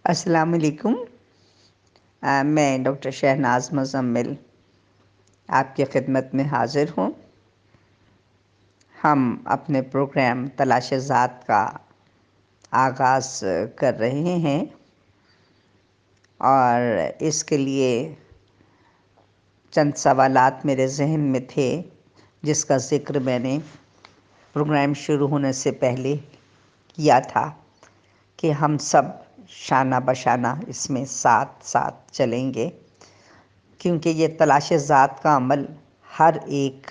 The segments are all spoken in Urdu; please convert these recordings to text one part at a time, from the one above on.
السلام علیکم۔ میں ڈاکٹر شہناز مزمل آپ کی خدمت میں حاضر ہوں۔ ہم اپنے پروگرام تلاش ذات کا آغاز کر رہے ہیں اور اس کے لیے چند سوالات میرے ذہن میں تھے جس کا ذکر میں نے پروگرام شروع ہونے سے پہلے کیا تھا کہ ہم سب شانہ بشانہ اس میں ساتھ ساتھ چلیں گے، کیونکہ یہ تلاش ذات کا عمل ہر ایک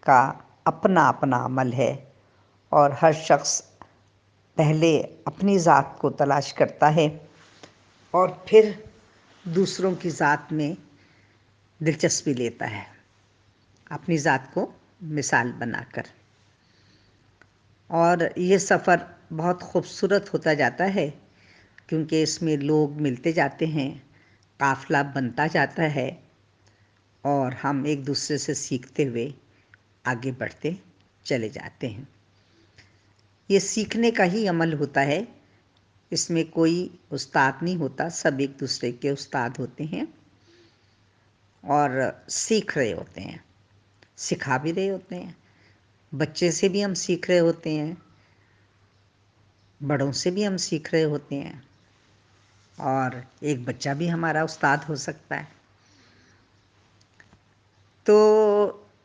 کا اپنا اپنا عمل ہے اور ہر شخص پہلے اپنی ذات کو تلاش کرتا ہے اور پھر دوسروں کی ذات میں دلچسپی لیتا ہے، اپنی ذات کو مثال بنا کر۔ اور یہ سفر بہت خوبصورت ہوتا جاتا ہے کیونکہ اس میں لوگ ملتے جاتے ہیں، قافلہ بنتا جاتا ہے اور ہم ایک دوسرے سے سیکھتے ہوئے آگے بڑھتے چلے جاتے ہیں۔ یہ سیکھنے کا ہی عمل ہوتا ہے، اس میں کوئی استاد نہیں ہوتا، سب ایک دوسرے کے استاد ہوتے ہیں اور سیکھ رہے ہوتے ہیں، سکھا بھی رہے ہوتے ہیں۔ بچے سے بھی ہم سیکھ رہے ہوتے ہیں، بڑوں سے بھی ہم سیکھ رہے ہوتے ہیں اور ایک بچہ بھی ہمارا استاد ہو سکتا ہے۔ تو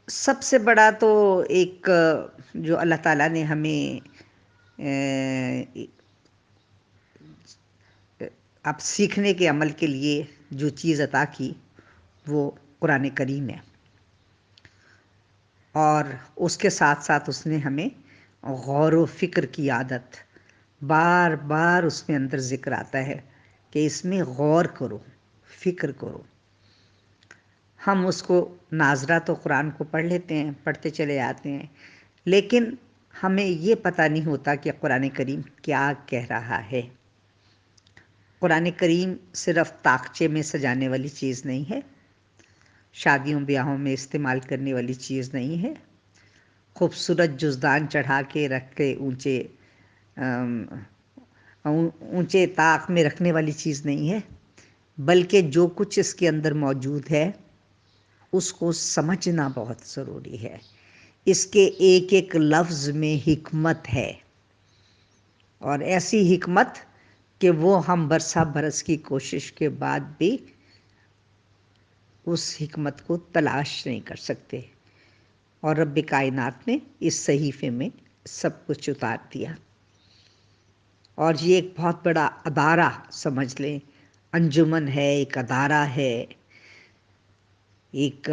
سب سے بڑا تو ایک جو اللہ تعالیٰ نے ہمیں اب سیکھنے کے عمل کے لیے جو چیز عطا کی وہ قرآن کریم ہے، اور اس کے ساتھ ساتھ اس نے ہمیں غور و فکر کی عادت، بار بار اس میں اندر ذکر آتا ہے کہ اس میں غور کرو، فکر کرو۔ ہم اس کو ناظرہ تو قرآن کو پڑھ لیتے ہیں، پڑھتے چلے آتے ہیں، لیکن ہمیں یہ پتہ نہیں ہوتا کہ قرآن کریم کیا کہہ رہا ہے۔ قرآن کریم صرف طاقچے میں سجانے والی چیز نہیں ہے، شادیوں بیاہوں میں استعمال کرنے والی چیز نہیں ہے، خوبصورت جزدان چڑھا کے رکھ کے اونچے طاق میں رکھنے والی چیز نہیں ہے، بلکہ جو کچھ اس کے اندر موجود ہے اس کو سمجھنا بہت ضروری ہے۔ اس کے ایک ایک لفظ میں حکمت ہے، اور ایسی حکمت کہ وہ ہم برسہ برس کی کوشش کے بعد بھی اس حکمت کو تلاش نہیں کر سکتے، اور رب کائنات نے اس صحیفے میں سب کچھ اتار دیا۔ اور یہ ایک بہت بڑا ادارہ سمجھ لیں، انجمن ہے، ایک ادارہ ہے، ایک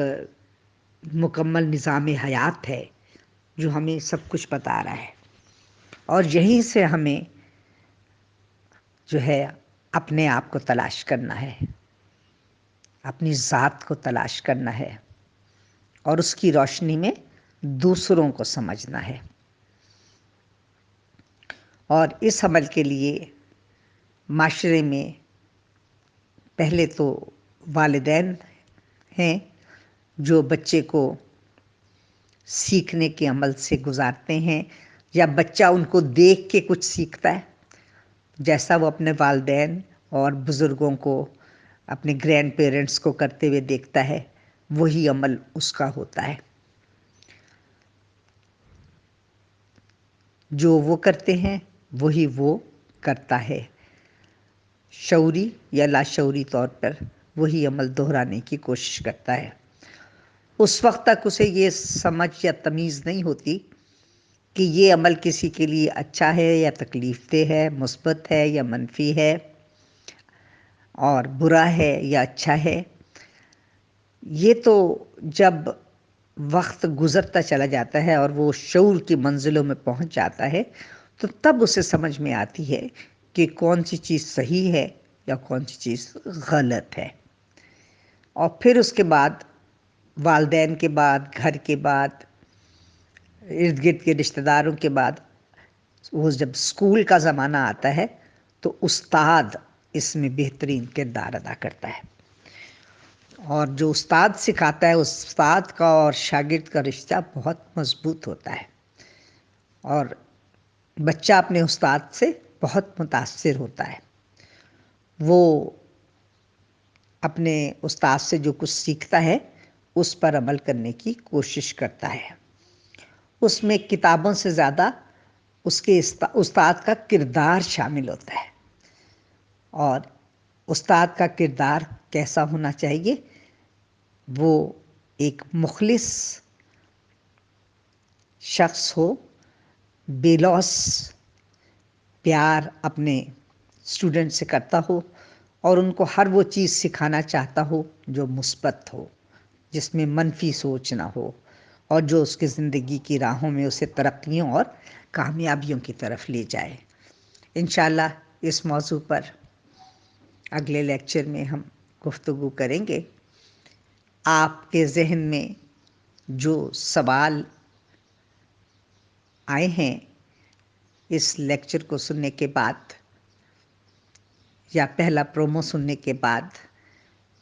مکمل نظام حیات ہے جو ہمیں سب کچھ بتا رہا ہے، اور یہیں سے ہمیں جو ہے اپنے آپ کو تلاش کرنا ہے، اپنی ذات کو تلاش کرنا ہے، اور اس کی روشنی میں دوسروں کو سمجھنا ہے۔ اور اس عمل کے لیے معاشرے میں پہلے تو والدین ہیں جو بچے کو سیکھنے کے عمل سے گزارتے ہیں، یا بچہ ان کو دیکھ کے کچھ سیکھتا ہے، جیسا وہ اپنے والدین اور بزرگوں کو، اپنے گرینڈ پیرنٹس کو کرتے ہوئے دیکھتا ہے، وہی عمل اس کا ہوتا ہے۔ جو وہ کرتے ہیں وہی وہ کرتا ہے، شعوری یا لاشعوری طور پر وہی عمل دہرانے کی کوشش کرتا ہے۔ اس وقت تک اسے یہ سمجھ یا تمیز نہیں ہوتی کہ یہ عمل کسی کے لیے اچھا ہے یا تکلیف دہ ہے، مثبت ہے یا منفی ہے، اور برا ہے یا اچھا ہے۔ یہ تو جب وقت گزرتا چلا جاتا ہے اور وہ شعور کی منزلوں میں پہنچ جاتا ہے تو تب اسے سمجھ میں آتی ہے کہ کون سی چیز صحیح ہے یا کون سی چیز غلط ہے۔ اور پھر اس کے بعد والدین کے بعد، گھر کے بعد، ارد گرد کے رشتہ داروں کے بعد، وہ جب اسکول کا زمانہ آتا ہے تو استاد اس میں بہترین کردار ادا کرتا ہے، اور جو استاد سکھاتا ہے، استاد کا اور شاگرد کا رشتہ بہت مضبوط ہوتا ہے، اور بچہ اپنے استاد سے بہت متاثر ہوتا ہے، وہ اپنے استاد سے جو کچھ سیکھتا ہے اس پر عمل کرنے کی کوشش کرتا ہے۔ اس میں کتابوں سے زیادہ اس کے استاد کا کردار شامل ہوتا ہے، اور استاد کا کردار کیسا ہونا چاہیے؟ وہ ایک مخلص شخص ہو، بے لوث پیار اپنے اسٹوڈنٹ سے کرتا ہو، اور ان کو ہر وہ چیز سکھانا چاہتا ہو جو مثبت ہو، جس میں منفی سوچ نہ ہو، اور جو اس کی زندگی کی راہوں میں اسے ترقیوں اور کامیابیوں کی طرف لے جائے۔ انشاءاللہ اس موضوع پر اگلے لیکچر میں ہم گفتگو کریں گے۔ آپ کے ذہن میں جو سوال آئے ہیں اس لیکچر کو سننے کے بعد یا پہلا پرومو سننے کے بعد،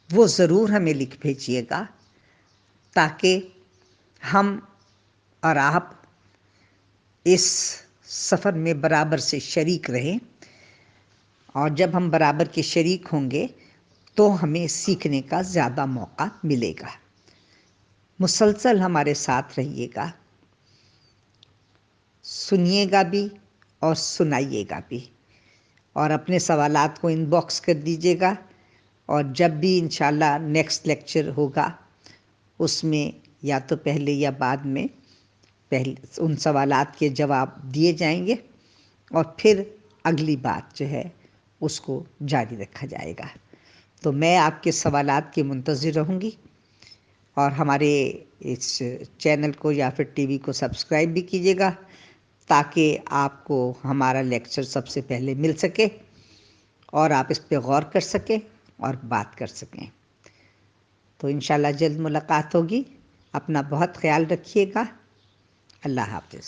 وہ ضرور ہمیں لکھ بھیجیے گا، تاکہ ہم اور آپ اس سفر میں برابر سے شریک رہیں، اور جب ہم برابر کے شریک ہوں گے تو ہمیں سیکھنے کا زیادہ موقع ملے گا۔ مسلسل ہمارے ساتھ رہیے گا، سنیے گا بھی اور سنائیے گا بھی، اور اپنے سوالات کو ان باکس کر دیجیے گا، اور جب بھی انشاءاللہ نیکسٹ لیکچر ہوگا اس میں یا تو پہلے یا بعد میں ان سوالات کے جواب دیے جائیں گے، اور پھر اگلی بات جو ہے اس کو جاری رکھا جائے گا۔ تو میں آپ کے سوالات کی منتظر رہوں گی، اور ہمارے اس چینل کو یا پھر ٹی وی کو سبسکرائب بھی کیجیے گا، تاکہ آپ کو ہمارا لیکچر سب سے پہلے مل سکے اور آپ اس پہ غور کر سکیں اور بات کر سکیں۔ تو انشاءاللہ جلد ملاقات ہوگی۔ اپنا بہت خیال رکھیے گا۔ اللہ حافظ۔